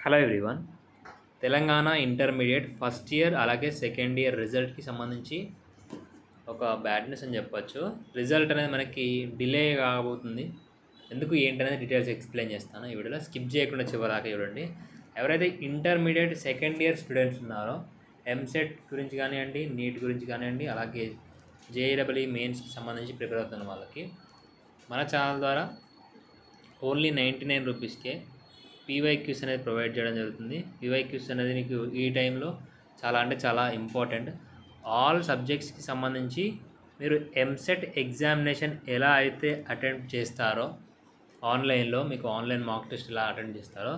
Hello everyone. Telangana intermediate first year అలాగే second year రిజల్ట్కి సంబంధించి ఒక బ్యాడ్ న్యూస్ అని చెప్పొచ్చు. రిజల్ట్ అనేది మనకి డిలే కాబోతుంది. ఎందుకు ఏంటనేది డీటెయిల్స్ ఎక్స్ప్లెయిన్ చేస్తాను ఈ వీడియోలో. స్కిప్ చేయకుండా చివరిదాకా చూడండి. ఎవరైతే ఇంటర్మీడియట్ సెకండ్ ఇయర్ స్టూడెంట్స్ ఉన్నారో ఎంసెట్ గురించి కానివ్వండి, నీట్ గురించి కానివ్వండి, అలాగే జేఈడబ్ల్యూ మెయిన్స్కి సంబంధించి ప్రిపేర్ అవుతున్న వాళ్ళకి మన ఛానల్ ద్వారా ఓన్లీ 99 రూపీస్కే పీవైక్యూస్ అనేది ప్రొవైడ్ చేయడం జరుగుతుంది. పీవైక్యూస్ అనేది మీకు ఈ టైంలో చాలా ఇంపార్టెంట్. ఆల్ సబ్జెక్ట్స్కి సంబంధించి మీరు ఎంసెట్ ఎగ్జామినేషన్ ఎలా అయితే అటెంప్ట్ చేస్తారో ఆన్లైన్లో, మీకు ఆన్లైన్ మాక్ టెస్ట్ ఎలా అటెండ్ చేస్తారో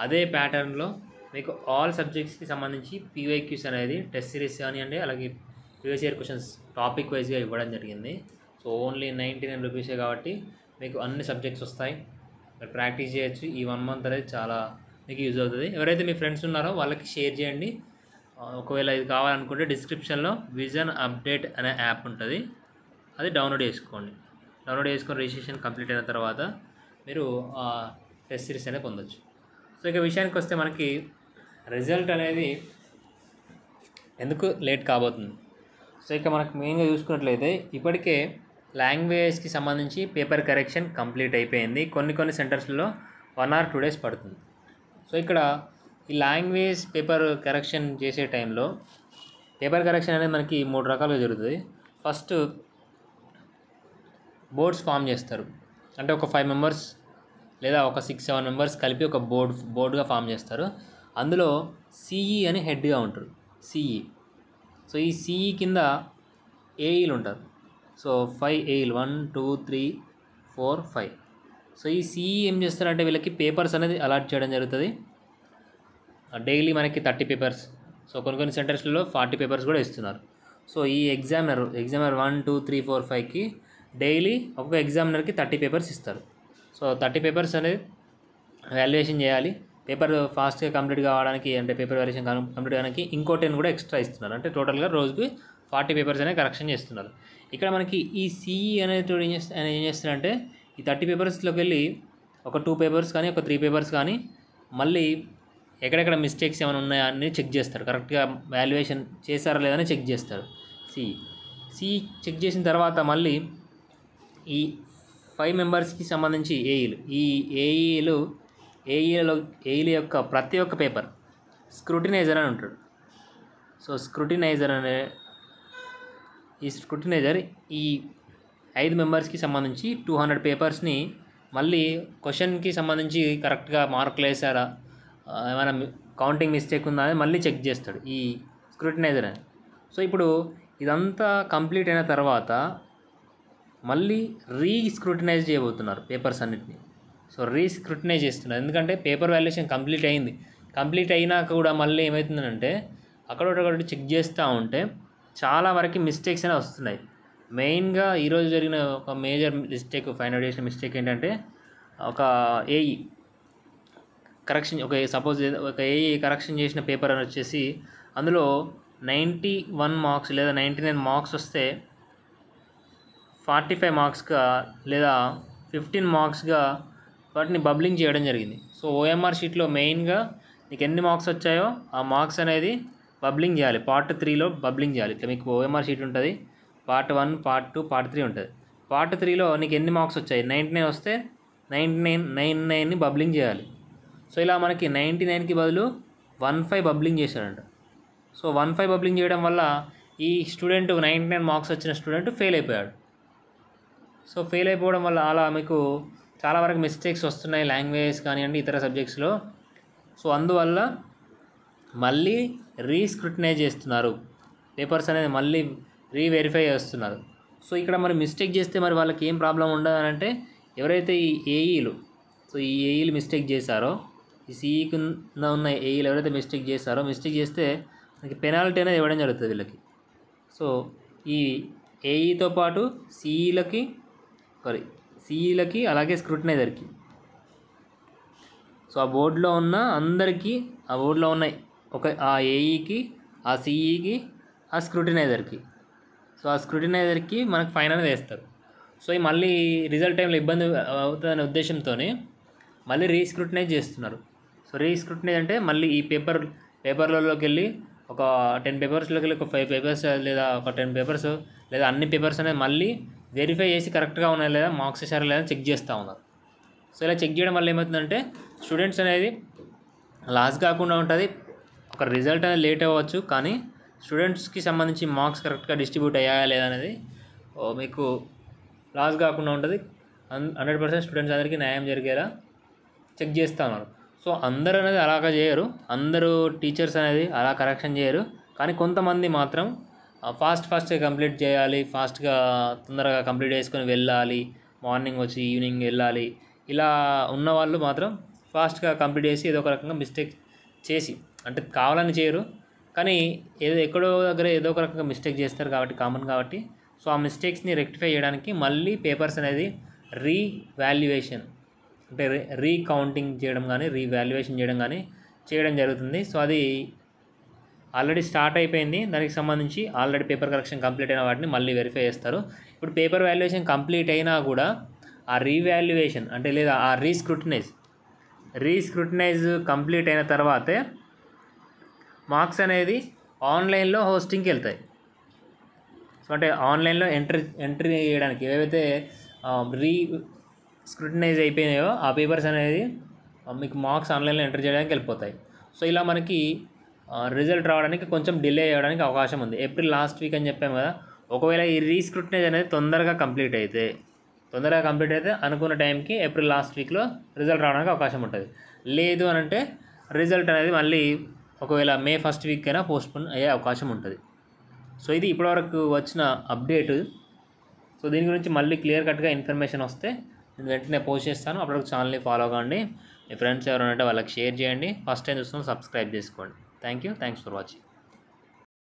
అదే ప్యాటర్న్లో మీకు ఆల్ సబ్జెక్ట్స్కి సంబంధించి పీవైక్యూస్ అనేది టెస్ట్ సిరీస్ కానివ్వండి, అలాగే ప్రీవియస్ ఇయర్ క్వశ్చన్స్ టాపిక్ వైజ్గా ఇవ్వడం జరిగింది. సో ఓన్లీ 99 రూపీసే కాబట్టి మీకు అన్ని సబ్జెక్ట్స్ వస్తాయి. ప్రాక్టీస్ చేయొచ్చు. ఈ 1 మంత్ అనేది చాలా మీకు యూజ్ అవుతుంది. ఎవరైతే మీ ఫ్రెండ్స్ ఉన్నారో వాళ్ళకి షేర్ చేయండి. ఒకవేళ ఇది కావాలనుకుంటే డిస్క్రిప్షన్లో విజన్ అప్డేట్ అనే యాప్ ఉంటుంది, అది డౌన్లోడ్ చేసుకోండి. డౌన్లోడ్ చేసుకొని రిజిస్ట్రేషన్ కంప్లీట్ అయిన తర్వాత మీరు టెస్ట్ సిరీస్ అనేది పొందొచ్చు. సో ఇక విషయానికి వస్తే మనకి రిజల్ట్ అనేది ఎందుకు లేట్ కాబోతుంది. సో ఇక మనకు మెయిన్గా చూసుకున్నట్లయితే ఇప్పటికే లాంగ్వేజ్కి సంబంధించి పేపర్ కరెక్షన్ కంప్లీట్ అయిపోయింది. కొన్ని సెంటర్స్లో 1 or 2 days పడుతుంది. సో ఇక్కడ ఈ లాంగ్వేజ్ పేపర్ కరెక్షన్ చేసే టైంలో పేపర్ కరెక్షన్ అనేది మనకి 3 రకాలుగా జరుగుతుంది. ఫస్ట్ బోర్డ్స్ ఫామ్ చేస్తారు. అంటే ఒక 5 members లేదా ఒక 6-7 members కలిపి ఒక బోర్డుగా ఫామ్ చేస్తారు. అందులో సిఈ అని హెడ్గా ఉంటారు, సిఈ. సో ఈ సిఈ కింద ఏఈలు ఉంటారు. సో 5 ఏఈలు 1 2 3 4 5. సో ఈ సిఈ ఏం చేస్తారంటే వీళ్ళకి పేపర్స్ అనేది అలాట్ చేయడం జరుగుతుంది. డైలీ మనకి 30 పేపర్స్. సో కొన్ని సెంటర్స్లో 40 పేపర్స్ కూడా ఇస్తున్నారు. సో ఈ ఎగ్జామినర్ 1 2 3 4 5కి డైలీ ఒక్కొక్క ఎగ్జామినర్కి 30 పేపర్స్ ఇస్తారు. సో 30 పేపర్స్ అనేది వాల్యుయేషన్ చేయాలి. పేపర్ ఫాస్ట్గా కంప్లీట్ కావడానికి, అంటే పేపర్ వాల్యుయేషన్ కంప్లీట్ కావడానికి ఇంకో 10 కూడా ఎక్స్ట్రా ఇస్తున్నారు. అంటే టోటల్గా రోజుకి 40 పేపర్స్ అనేవి కరెక్షన్ చేస్తున్నారు. ఇక్కడ మనకి ఈ సిఈ అనేది ఏం చేస్తారంటే ఈ 30 పేపర్స్లోకి వెళ్ళి ఒక 2 పేపర్స్ కానీ ఒక 3 పేపర్స్ కానీ మళ్ళీ ఎక్కడెక్కడ మిస్టేక్స్ ఏమైనా ఉన్నాయా అని చెక్ చేస్తారు. కరెక్ట్గా వాల్యుయేషన్ చేస్తారా లేదని చెక్ చేస్తారు. సిఈ చెక్ చేసిన తర్వాత మళ్ళీ ఈ 5 members సంబంధించి ఏఈలు, ఈ ఏఈల యొక్క ప్రతి ఒక్క పేపర్ స్క్రూటినైజర్ అని ఉంటాడు. సో స్క్రూటినైజర్ ఈ 5 members సంబంధించి 200 పేపర్స్ని మళ్ళీ క్వశ్చన్కి సంబంధించి కరెక్ట్గా మార్కులు వేసారా, ఏమైనా కౌంటింగ్ మిస్టేక్ ఉందా అని మళ్ళీ చెక్ చేస్తాడు ఈ స్క్రూటినైజర్ అని. సో ఇప్పుడు ఇదంతా కంప్లీట్ అయిన తర్వాత మళ్ళీ రీస్క్రూటినైజ్ చేయబోతున్నారు పేపర్స్ అన్నిటిని. సో రీస్క్రూటినైజ్ చేస్తున్నారు, ఎందుకంటే పేపర్ వాల్యుయేషన్ కంప్లీట్ అయింది. కంప్లీట్ అయినాక కూడా మళ్ళీ ఏమవుతుందంటే అక్కడొకటి చెక్ చేస్తూ ఉంటే చాలా వరకు మిస్టేక్స్ అనేవి వస్తున్నాయి. మెయిన్గా ఈరోజు జరిగిన ఒక మేజర్ మిస్టేక్, ఫైనల్ చేసిన మిస్టేక్ ఏంటంటే ఒక ఏఈ కరెక్షన్, ఒక ఏఈ కరెక్షన్ చేసిన పేపర్ అని వచ్చేసి అందులో 91 మార్క్స్ లేదా 99 మార్క్స్ వస్తే 45 మార్క్స్గా లేదా 15 మార్క్స్గా వాటిని బబ్లింగ్ చేయడం జరిగింది. సో ఓఎంఆర్ షీట్లో మెయిన్గా నీకు ఎన్ని మార్క్స్ వచ్చాయో ఆ మార్క్స్ అనేది బబ్లింగ్ చేయాలి. పార్ట్ 3లో బబ్లింగ్ చేయాలి. ఇట్లా మీకు ఓఎంఆర్ షీట్ ఉంటుంది, పార్ట్ 1, పార్ట్ 2, పార్ట్ 3 ఉంటుంది. పార్ట్ 3లో నీకు ఎన్ని మార్క్స్ వచ్చాయి, 99 వస్తే 99ని బబ్లింగ్ చేయాలి. సో ఇలా మనకి 99కి బదులు 15 బబ్లింగ్ చేశాడంట. సో 15 బబ్లింగ్ చేయడం వల్ల ఈ స్టూడెంట్ 99 మార్క్స్ వచ్చిన స్టూడెంట్ ఫెయిల్ అయిపోయాడు. సో ఫెయిల్ అయిపోవడం వల్ల అలా మీకు చాలా వరకు మిస్టేక్స్ వస్తున్నాయి లాంగ్వేజ్ కానివ్వండి, ఇతర సబ్జెక్ట్స్లో. సో అందువల్ల మళ్ళీ రీస్క్రూటినైజ్ చేస్తున్నారు, పేపర్స్ అనేది మళ్ళీ రీవెరిఫై చేస్తున్నారు. సో ఇక్కడ మరి మిస్టేక్ చేస్తే మరి వాళ్ళకి ఏం ప్రాబ్లం ఉండదనంటే ఎవరైతే ఈ ఏఈలు, సో ఈ ఏఈలు మిస్టేక్ చేశారో, ఈ సిఈ కింద ఉన్న ఏఈలు ఎవరైతే మిస్టేక్ చేస్తే మనకి పెనాల్టీ అనేది ఇవ్వడం జరుగుతుంది వీళ్ళకి. సో ఈ ఏఈతో పాటు సిఈలకి అలాగే స్క్రూటినైజర్కి, సో ఆ బోర్డులో ఉన్న అందరికీ, ఆ బోర్డులో ఉన్న ఆ ఏఈకి, ఆ సిఈకి, ఆ స్క్రూటినైజర్కి, సో ఆ స్క్రూటినైజర్కి మనకు ఫైన్ అనేది వేస్తారు. సో ఈ మళ్ళీ రిజల్ట్ టైంలో ఇబ్బంది అవుతుందనే ఉద్దేశంతో మళ్ళీ రీస్క్రూటినైజ్ చేస్తున్నారు. సో రీస్క్రూటినైజ్ అంటే మళ్ళీ ఈ పేపర్లలోకి వెళ్ళి ఒక 10 పేపర్స్లోకి వెళ్ళి ఒక 5 పేపర్స్ లేదా ఒక 10 పేపర్స్ లేదా అన్ని పేపర్స్ అనేది మళ్ళీ వెరిఫై చేసి కరెక్ట్గా ఉన్నాయా లేదా మార్క్స్ వేసారా లేదా చెక్ చేస్తూ ఉన్నారు. సో ఇలా చెక్ చేయడం వల్ల ఏమవుతుందంటే స్టూడెంట్స్ అనేది లాస్ కాకుండా ఉంటుంది. ఒక రిజల్ట్ అనేది లేట్ అవ్వచ్చు, కానీ స్టూడెంట్స్కి సంబంధించి మార్క్స్ కరెక్ట్గా డిస్ట్రిబ్యూట్ అయ్యాయా లేదా అనేది మీకు లాస్ కాకుండా ఉంటుంది. 100% స్టూడెంట్స్ అందరికీ న్యాయం జరిగేలా చెక్ చేస్తూ ఉన్నారు. సో అందరూ అనేది అలాగా చేయరు, అందరూ టీచర్స్ అనేది అలా కరెక్షన్ చేయరు. కానీ కొంతమంది మాత్రం ఫాస్ట్గా కంప్లీట్ చేయాలి, ఫాస్ట్గా తొందరగా కంప్లీట్ చేసుకొని వెళ్ళాలి, మార్నింగ్ వచ్చి ఈవినింగ్ వెళ్ళాలి, ఇలా ఉన్న వాళ్ళు మాత్రం ఫాస్ట్గా కంప్లీట్ చేసి ఏదో ఒక రకంగా మిస్టేక్ చేసి, అంటే కావాలని చేయరు కానీ ఎక్కడో దగ్గర ఏదో ఒక రకంగా మిస్టేక్ చేస్తారు కాబట్టి కామన్ కాబట్టి. సో ఆ మిస్టేక్స్ని రెక్టిఫై చేయడానికి మళ్ళీ పేపర్స్ అనేది రీవాల్యుయేషన్ అంటే రీకౌంటింగ్ చేయడం కానీ రీవాల్యుయేషన్ చేయడం కానీ చేయడం జరుగుతుంది. సో అది ఆల్రెడీ స్టార్ట్ అయిపోయింది. దానికి సంబంధించి ఆల్రెడీ పేపర్ కరెక్షన్ కంప్లీట్ అయిన వాటిని మళ్ళీ వెరిఫై చేస్తారు. ఇప్పుడు పేపర్ వాల్యుయేషన్ కంప్లీట్ అయినా కూడా ఆ రీవాల్యుయేషన్ అంటే లేదా ఆ రీస్క్రూటినైజ్ కంప్లీట్ అయిన తర్వాతే మార్క్స్ అనేది ఆన్లైన్లో హోస్టింగ్కి వెళ్తాయి. సో అంటే ఆన్లైన్లో ఎంట్రీ చేయడానికి ఏవైతే స్క్రూటినైజ్ అయిపోయినాయో ఆ పేపర్స్ అనేది మీకు మార్క్స్ ఆన్లైన్లో ఎంటర్ చేయడానికి వెళ్ళిపోతాయి. సో ఇలా మనకి రిజల్ట్ రావడానికి కొంచెం డిలే అవ్వడానికి అవకాశం ఉంది. ఏప్రిల్ లాస్ట్ వీక్ అని చెప్పాము కదా, ఒకవేళ ఈ రీస్క్రూటినైజ్ అనేది తొందరగా కంప్లీట్ అయితే అనుకున్న టైంకి ఏప్రిల్ లాస్ట్ వీక్లో రిజల్ట్ రావడానికి అవకాశం ఉంటుంది. లేదు అని అంటే రిజల్ట్ అనేది మళ్ళీ ఒకవేళ మే ఫస్ట్ వీక్ అయినా పోస్ట్పోన్ అయ్యే అవకాశం ఉంటుంది. సో ఇది ఇప్పటివరకు వచ్చిన అప్డేట్. సో దీని గురించి మళ్ళీ క్లియర్ కట్గా ఇన్ఫర్మేషన్ వస్తే నేను వెంటనే పోస్ట్ చేస్తాను. అప్పటికి ఛానల్ని ఫాలో కాండి, మీ ఫ్రెండ్స్ ఎవరైనా ఉంటే వాళ్ళకి షేర్ చేయండి. ఫస్ట్ టైం చూస్తున్నాం సబ్స్క్రైబ్ చేసుకోండి. Thanks for watching.